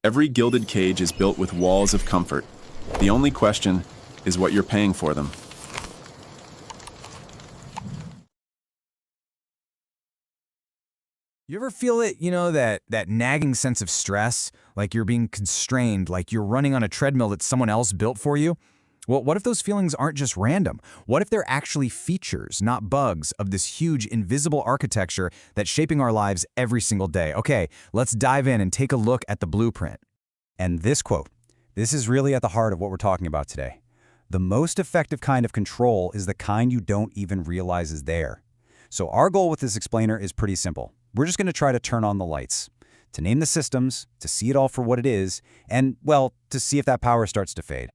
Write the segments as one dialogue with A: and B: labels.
A: Every gilded cage is built with walls of comfort. The only question is what you're paying for them.
B: You ever feel it, that nagging sense of stress, like you're being constrained, like you're running on a treadmill that someone else built for you? Well, what if those feelings aren't just random? What if they're actually features, not bugs, of this huge invisible architecture that's shaping our lives every single day? Okay, let's dive in and take a look at the blueprint. And this quote, this is really at the heart of what we're talking about today. The most effective kind of control is the kind you don't even realize is there. So our goal with this explainer is pretty simple. We're just going to try to turn on the lights, to name the systems, to see it all for what it is, and, well, to see if that power starts to fade.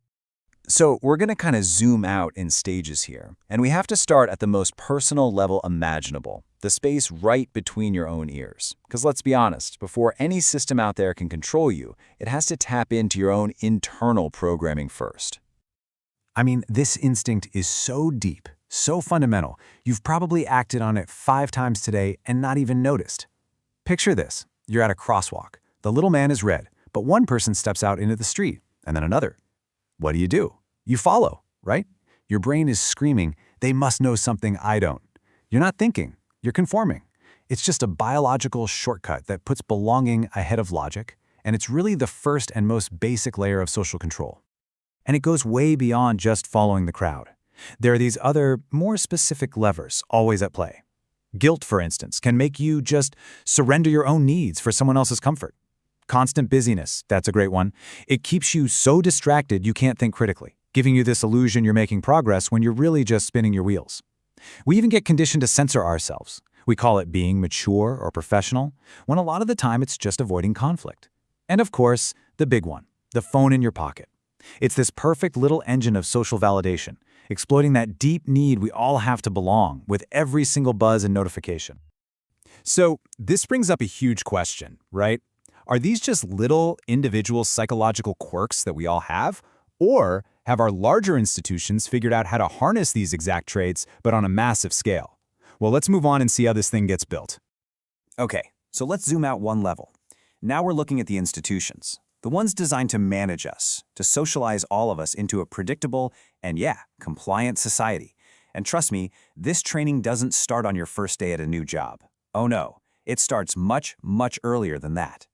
B: So we're going to kind of zoom out in stages here, and we have to start at the most personal level imaginable, the space right between your own ears. Because let's be honest, before any system out there can control you, it has to tap into your own internal programming first. I mean, this instinct is so deep, so fundamental, you've probably acted on it 5 times today and not even noticed. Picture this. You're at a crosswalk. The little man is red, but one person steps out into the street, and then another. What do? You follow, right? Your brain is screaming, they must know something I don't. You're not thinking, you're conforming. It's just a biological shortcut that puts belonging ahead of logic, and it's really the first and most basic layer of social control. And it goes way beyond just following the crowd. There are these other, more specific levers always at play. Guilt, for instance, can make you just surrender your own needs for someone else's comfort. Constant busyness, that's a great one. It keeps you so distracted you can't think critically, giving you this illusion you're making progress when you're really just spinning your wheels. We even get conditioned to censor ourselves. We call it being mature or professional, when a lot of the time it's just avoiding conflict. And of course, the big one, the phone in your pocket. It's this perfect little engine of social validation, exploiting that deep need we all have to belong with every single buzz and notification. So this brings up a huge question, right? Are these just little individual psychological quirks that we all have? Or have our larger institutions figured out how to harness these exact traits, but on a massive scale? Well, let's move on and see how this thing gets built. Okay, so let's zoom out one level. Now we're looking at the institutions. The ones designed to manage us, to socialize all of us into a predictable and, compliant society. And trust me, this training doesn't start on your first day at a new job. Oh no, it starts much, much earlier than that.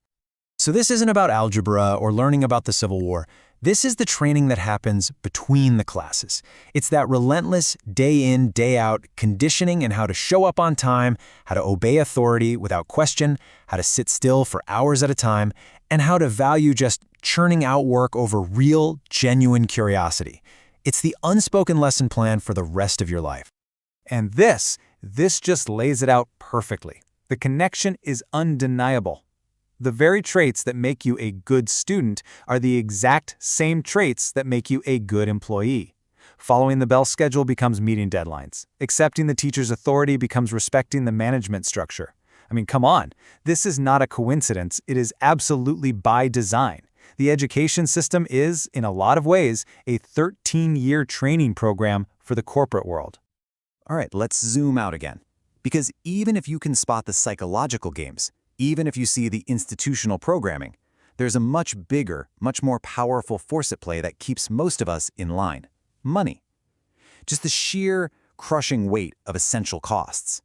B: So this isn't about algebra or learning about the Civil War. This is the training that happens between the classes. It's that relentless, day in, day out conditioning in how to show up on time, how to obey authority without question, how to sit still for hours at a time, and how to value just churning out work over real, genuine curiosity. It's the unspoken lesson plan for the rest of your life. And this just lays it out perfectly. The connection is undeniable. The very traits that make you a good student are the exact same traits that make you a good employee. Following the bell schedule becomes meeting deadlines. Accepting the teacher's authority becomes respecting the management structure. I mean, come on. This is not a coincidence. It is absolutely by design. The education system is, in a lot of ways, a 13-year training program for the corporate world. All right, let's zoom out again. Because even if you can spot the psychological games, even if you see the institutional programming, there's a much bigger, much more powerful force at play that keeps most of us in line. Money. Just the sheer, crushing weight of essential costs.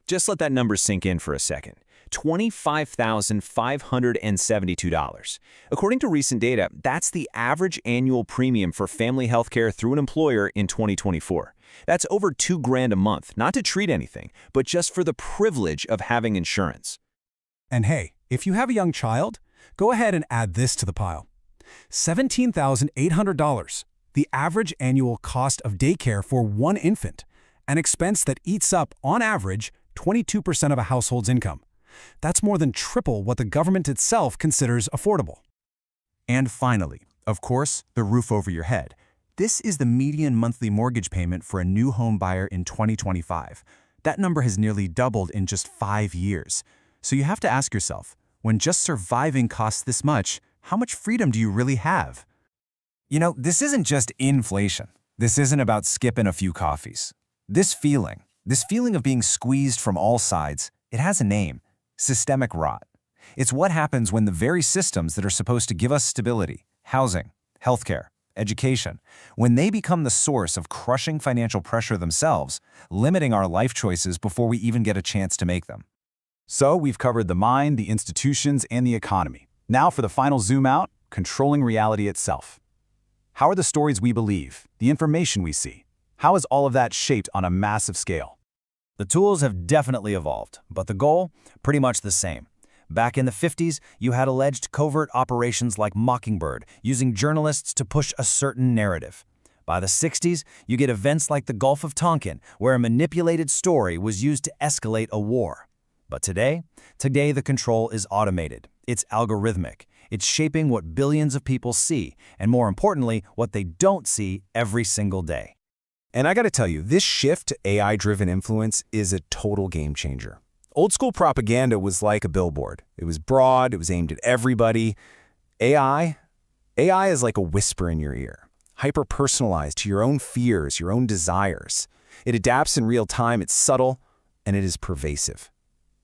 B: Just let that number sink in for a second. $25,572. According to recent data, that's the average annual premium for family health care through an employer in 2024. That's over $2,000 a month, not to treat anything, but just for the privilege of having insurance.
C: And hey, if you have a young child, go ahead and add this to the pile. $17,800, the average annual cost of daycare for one infant, an expense that eats up, on average, 22% of a household's income. That's more than triple what the government itself considers affordable. And finally, of course, the roof over your head. This is the median monthly mortgage payment for a new home buyer in 2025. That number has nearly doubled in just 5 years. So you have to ask yourself, when just surviving costs this much, how much freedom do you really have? This isn't just inflation. This isn't about skipping a few coffees. This feeling of being squeezed from all sides, it has a name: systemic rot.
B: It's what happens when the very systems that are supposed to give us stability, housing, healthcare, education, when they become the source of crushing financial pressure themselves, limiting our life choices before we even get a chance to make them.
D: So we've covered the mind, the institutions, and the economy. Now for the final zoom out, controlling reality itself. How are the stories we believe, the information we see? How is all of that shaped on a massive scale?
B: The tools have definitely evolved, but the goal, pretty much the same. Back in the 50s, you had alleged covert operations like Mockingbird, using journalists to push a certain narrative. By the 60s, you get events like the Gulf of Tonkin, where a manipulated story was used to escalate a war. But today the control is automated. It's algorithmic. It's shaping what billions of people see, and more importantly, what they don't see every single day.
E: And I gotta tell you, this shift to AI-driven influence is a total game changer. Old school propaganda was like a billboard. It was broad, it was aimed at everybody. AI is like a whisper in your ear, hyper-personalized to your own fears, your own desires. It adapts in real time, it's subtle, and it is pervasive.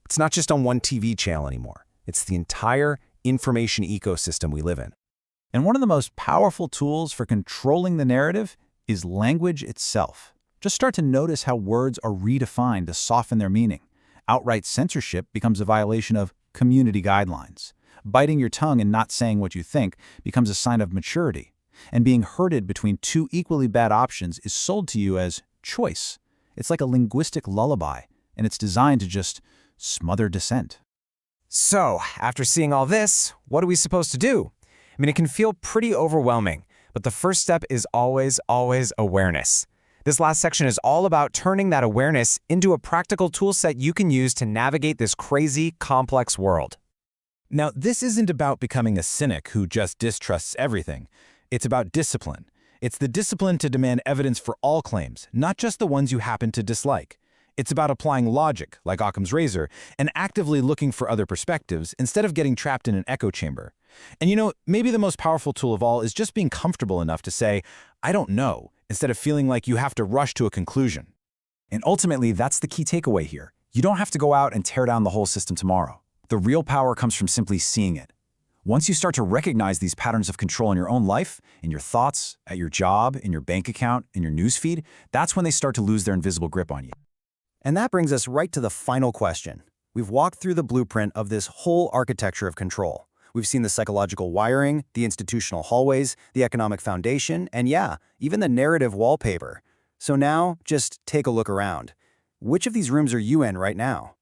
E: It's not just on one TV channel anymore. It's the entire information ecosystem we live in.
D: And one of the most powerful tools for controlling the narrative is language itself. Just start to notice how words are redefined to soften their meaning. Outright censorship becomes a violation of community guidelines. Biting your tongue and not saying what you think becomes a sign of maturity. And being herded between two equally bad options is sold to you as choice. It's like a linguistic lullaby, and it's designed to just smother dissent.
F: So, after seeing all this, what are we supposed to do? I mean, it can feel pretty overwhelming, but the first step is always awareness. This last section is all about turning that awareness into a practical tool set you can use to navigate this crazy, complex world.
B: Now, this isn't about becoming a cynic who just distrusts everything. It's about discipline. It's the discipline to demand evidence for all claims, not just the ones you happen to dislike. It's about applying logic, like Occam's razor, and actively looking for other perspectives instead of getting trapped in an echo chamber. And you know, maybe the most powerful tool of all is just being comfortable enough to say, I don't know, instead of feeling like you have to rush to a conclusion.
D: And ultimately, that's the key takeaway here. You don't have to go out and tear down the whole system tomorrow. The real power comes from simply seeing it. Once you start to recognize these patterns of control in your own life, in your thoughts, at your job, in your bank account, in your newsfeed, that's when they start to lose their invisible grip on you.
G: And that brings us right to the final question. We've walked through the blueprint of this whole architecture of control. We've seen the psychological wiring, the institutional hallways, the economic foundation, and yeah, even the narrative wallpaper. So now, just take a look around. Which of these rooms are you in right now?